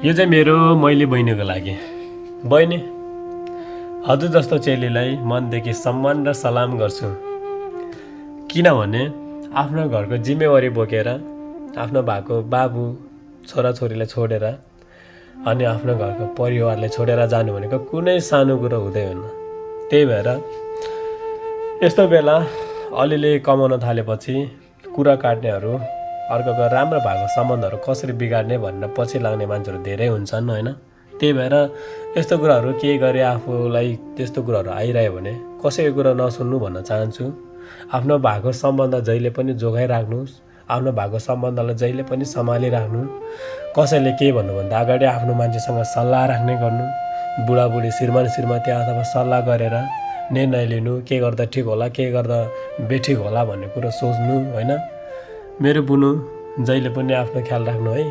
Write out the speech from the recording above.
यो चाहिँ मैले बहिनीको लागि। बहिनी, हजुर जस्तो चेलीलाई मनदेखि सम्मान र सलाम गर्छु। किनभने आफ्नो घरको जिम्मेवारी बोकेर आफ्नो भएको बाबु छोराछोरीलाई छोडेर अनि आफ्नो घरको परिवारले छोडेर जानु भनेको कुनै सानो कुरो हुँदैन। त्यही भएर यस्तो बेला अलिअलि कमाउन थालेपछि कुरा काट्नेहरू, अर्कोको राम्रो भएको सम्बन्धहरू कसरी बिगार्ने भनेर पछि लाग्ने मान्छेहरू धेरै हुन्छन् होइन। त्यही भएर यस्तो कुराहरू केही गरे आफूलाई त्यस्तो कुराहरू आइरह्यो भने कसैको कुरा नसुन्नु भन्न चाहन्छु। आफ्नो भएको सम्बन्ध जहिले पनि जोगाइराख्नुहोस्, आफ्नो भएको सम्बन्धलाई जहिले पनि सम्हालिराख्नु। कसैले के भन्नुभन्दा अगाडि आफ्नो मान्छेसँग सल्लाह राख्ने गर्नु, बुढाबुढी श्रीमती अथवा सल्लाह गरेर निर्णय लिनु, के गर्दा ठिक होला के गर्दा बेठिक होला भन्ने कुरो सोच्नु होइन। मेरो बुनु जहिले पनि आफ्नो ख्याल राख्नु है।